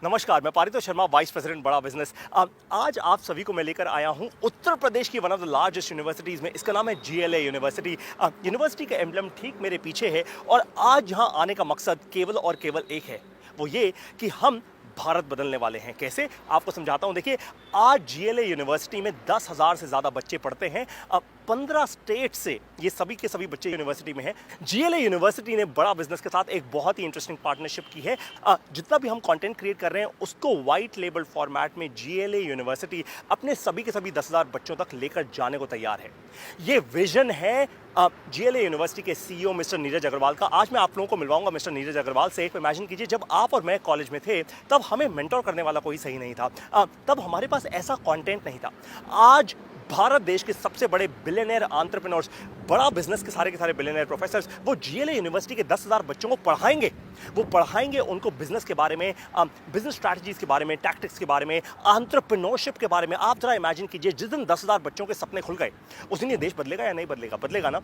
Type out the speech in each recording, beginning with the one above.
नमस्कार, मैं Paritosh Sharma, vice president बड़ा बिजनेस। आज आप सभी को मैं लेकर आया हूं उत्तर प्रदेश की one of the largest universities में। इसका नाम है जीएलए यूनिवर्सिटी। यूनिवर्सिटी का एम्बलम ठीक मेरे पीछे है और आज यहां आने का मकसद केवल और केवल एक है, वो ये कि हम भारत बदलने वाले हैं। कैसे, आपको समझाता हूं। देखिए, आज जीएलए यूनिवर्सिटी में 10,000 से ज़्यादा बच्चे पढ़ते हैं। 15 स्टेट से ये सभी के सभी बच्चे यूनिवर्सिटी में हैं। जीएलए यूनिवर्सिटी ने बड़ा बिजनेस के साथ एक बहुत ही इंटरेस्टिंग पार्टनरशिप की है। जितना भी हम कंटेंट क्रिएट कर रहे हैं उसको वाइट लेबल फॉर्मेट में जीएलए यूनिवर्सिटी अपने सभी के सभी 10,000 बच्चों तक लेकर जाने को तैयार है। ये विजन है जीएलए यूनिवर्सिटी के सीईओ मिस्टर नीरज अग्रवाल का। आज मैं आप लोगों को मिलवाऊंगा मिस्टर नीरज अग्रवाल से। इमेजिन कीजिए, जब आप और मैं कॉलेज में थे तब हमें मेंटोर करने वाला कोई सही नहीं था। तब हमारे पास ऐसा कंटेंट नहीं था। आज भारत देश के सबसे बड़े बिलियनर एंटरप्रेन्योर्स, बड़ा बिजनेस के सारे बिलियनर प्रोफेसर्स, वो जीएलए यूनिवर्सिटी के 10,000 बच्चों को पढ़ाएंगे। वो पढ़ाएंगे उनको बिजनेस के बारे में, बिजनेस स्ट्रैटेजीज के बारे में, टैक्टिक्स के बारे में, एंटरप्रेन्योरशिप के बारे में। आप जरा इमेजिन कीजिए, जिस दिन 10,000 बच्चों के सपने खुल गए उस दिन ये देश बदलेगा या नहीं बदलेगा? बदलेगा ना।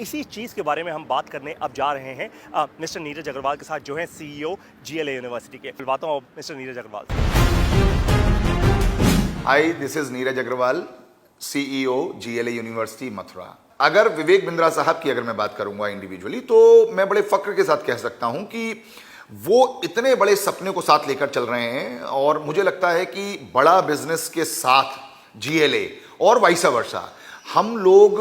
इसी चीज़ के बारे में हम बात करने अब जा रहे हैं मिस्टर नीरज अग्रवाल के साथ, जो है सीईओ जीएलए यूनिवर्सिटी के। मिलवाता हूँ mister Neeraj Agarwal. Hi, this is Neeraj Agarwal, CEO GLA university Mathura. अगर विवेक बिंद्रा साहब की अगर मैं बात करूंगा इंडिविजुअली, तो मैं बड़े फक्र के साथ कह सकता हूं कि वो इतने बड़े सपने को साथ लेकर चल रहे हैं और मुझे लगता है कि बड़ा बिजनेस के साथ जीएलए और वाइस वर्सा हम लोग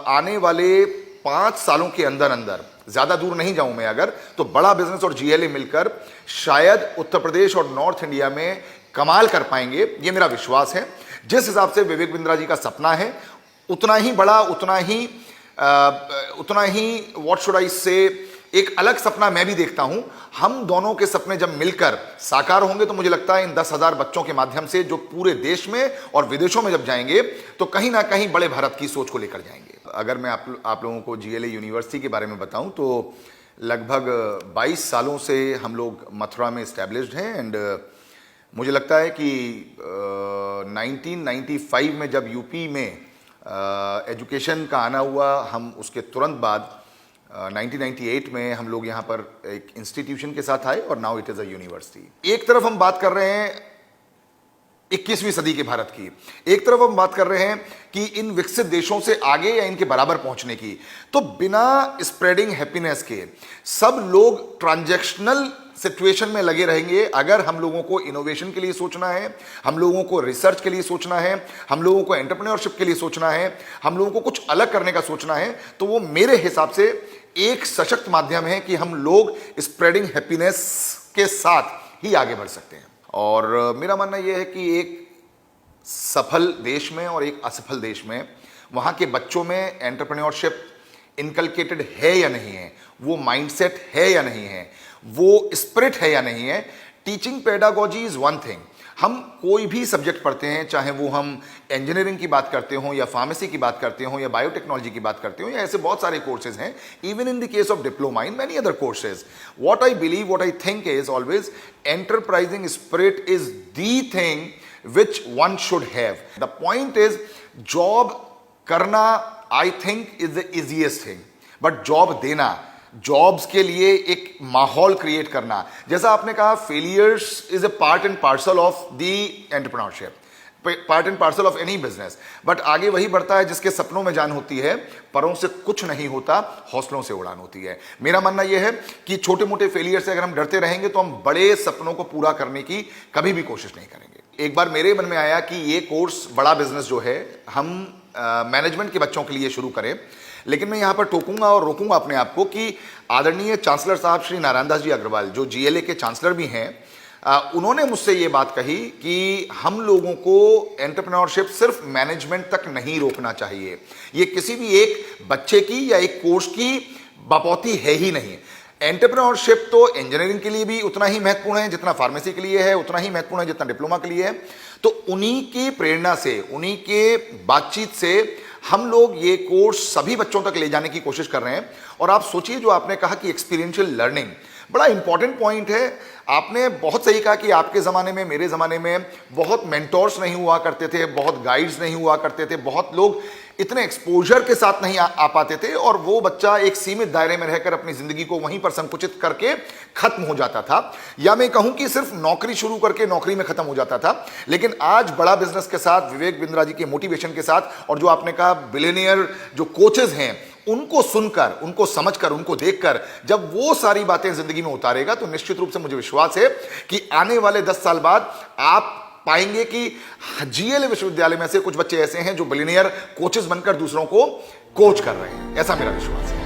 आने वाले 5 सालों के अंदर अंदर, ज्यादा दूर नहीं जाऊं मैं अगर, तो बड़ा बिजनेस और जीएलए मिलकर शायद उत्तर प्रदेश और नॉर्थ इंडिया में कमाल कर पाएंगे। ये मेरा विश्वास है। जिस हिसाब से विवेक बिंद्रा जी का सपना है, उतना ही बड़ा, उतना ही व्हाट शुड आई से, एक अलग सपना मैं भी देखता हूं। हम दोनों के सपने जब मिलकर साकार होंगे तो मुझे लगता है इन 10,000 बच्चों के माध्यम से जो पूरे देश में और विदेशों में जब जाएंगे तो कहीं ना कहीं बड़े भारत की सोच को लेकर जाएंगे। अगर मैं आप लोगों को जीएलए यूनिवर्सिटी के बारे में बताऊं तो लगभग 22 सालों से हम लोग मथुरा में इस्टेब्लिश्ड हैं। एंड मुझे लगता है कि 1995 में जब यूपी में एजुकेशन का आना हुआ, हम उसके तुरंत बाद 1998 में हम लोग यहाँ पर एक इंस्टीट्यूशन के साथ आए और now it is a university. एक तरफ हम बात कर रहे हैं 21वीं सदी के भारत की, एक तरफ हम बात कर रहे हैं कि इन विकसित देशों से आगे या इनके बराबर पहुंचने की। तो बिना स्प्रेडिंग हैप्पीनेस के सब लोग ट्रांजैक्शनल सिचुएशन में लगे रहेंगे। अगर हम लोगों को इनोवेशन के लिए सोचना है, हम लोगों को रिसर्च के लिए सोचना है, हम लोगों को एंटरप्रेन्योरशिप के लिए सोचना है, हम लोगों को कुछ अलग करने का सोचना है, तो वो मेरे हिसाब से एक सशक्त माध्यम है कि हम लोग स्प्रेडिंग हैप्पीनेस के साथ ही आगे बढ़ सकते हैं। और मेरा मानना यह है कि एक सफल देश में और एक असफल देश में वहाँ के बच्चों में एंटरप्रेन्योरशिप इनकलकेटेड है या नहीं है, वो माइंडसेट है या नहीं है, वो स्पिरिट है या नहीं है। Teaching pedagogy is one thing. हम कोई भी सब्जेक्ट पढ़ते हैं, चाहे वो हम इंजीनियरिंग की बात करते हो या फार्मेसी की बात करते हो या बायोटेक्नोलॉजी की बात करते हो, या ऐसे बहुत सारे कोर्सेज हैं, even in the case of diploma in many other courses. What I believe, what I think is always enterprising spirit is the thing which one should have. The point is, job करना I think is the easiest thing, but job देना, jobs के लिए एक माहौल create करना, जैसा आपने कहा, failures is a part and parcel of the entrepreneurship, part and parcel of any business. But आगे वही बढ़ता है जिसके सपनों में जान होती है, परों से कुछ नहीं होता, हौसलों से उड़ान होती है। मेरा मानना यह है कि छोटे मोटे फेलियर से अगर हम डरते रहेंगे तो हम बड़े सपनों को पूरा करने की कभी भी कोशिश नहीं करेंगे। एक बार मेरे मन में आया कि ये कोर्स बड़ा बिजनेस जो है हम मैनेजमेंट के बच्चों के लिए शुरू करें, लेकिन मैं यहां पर टोकूंगा और रोकूंगा अपने आप को कि आदरणीय चांसलर साहब श्री नारायण दास जी अग्रवाल, जो जीएलए के चांसलर भी हैं, उन्होंने मुझसे ये बात कही कि हम लोगों को एंटरप्रेन्योरशिप सिर्फ मैनेजमेंट तक नहीं रोकना चाहिए। ये किसी भी एक बच्चे की या एक कोर्स की बपौती है ही नहीं। एंटरप्रेन्योरशिप तो इंजीनियरिंग के लिए भी उतना ही महत्वपूर्ण है जितना फार्मेसी के लिए है, उतना ही महत्वपूर्ण है जितना डिप्लोमा के लिए है। तो उन्हीं की प्रेरणा से, उन्हीं के बातचीत से हम लोग ये कोर्स सभी बच्चों तक ले जाने की कोशिश कर रहे हैं। और आप सोचिए, जो आपने कहा कि एक्सपीरियंशियल लर्निंग बड़ा इंपॉर्टेंट पॉइंट है। आपने बहुत सही कहा कि आपके ज़माने में, मेरे ज़माने में बहुत मेंटोर्स नहीं हुआ करते थे, बहुत गाइड्स नहीं हुआ करते थे, बहुत लोग इतने एक्सपोजर के साथ नहीं आ पाते थे और वो बच्चा एक सीमित दायरे में रहकर अपनी जिंदगी को वहीं पर संकुचित करके खत्म हो जाता था, या मैं कहूं कि सिर्फ नौकरी शुरू करके नौकरी में खत्म हो जाता था। लेकिन आज बड़ा बिजनेस के साथ, विवेक बिंद्रा जी के मोटिवेशन के साथ, और जो आपने कहा बिलियनियर जो कोचेस हैं, उनको सुनकर, उनको समझकर, उनको देखकर जब वो सारी बातें जिंदगी में उतारेगा तो निश्चित रूप से मुझे विश्वास है कि आने वाले 10 साल बाद आप पाएंगे कि जीएलए विश्वविद्यालय में से कुछ बच्चे ऐसे हैं जो बिलियनियर कोचेस बनकर दूसरों को कोच कर रहे हैं। ऐसा मेरा विश्वास है।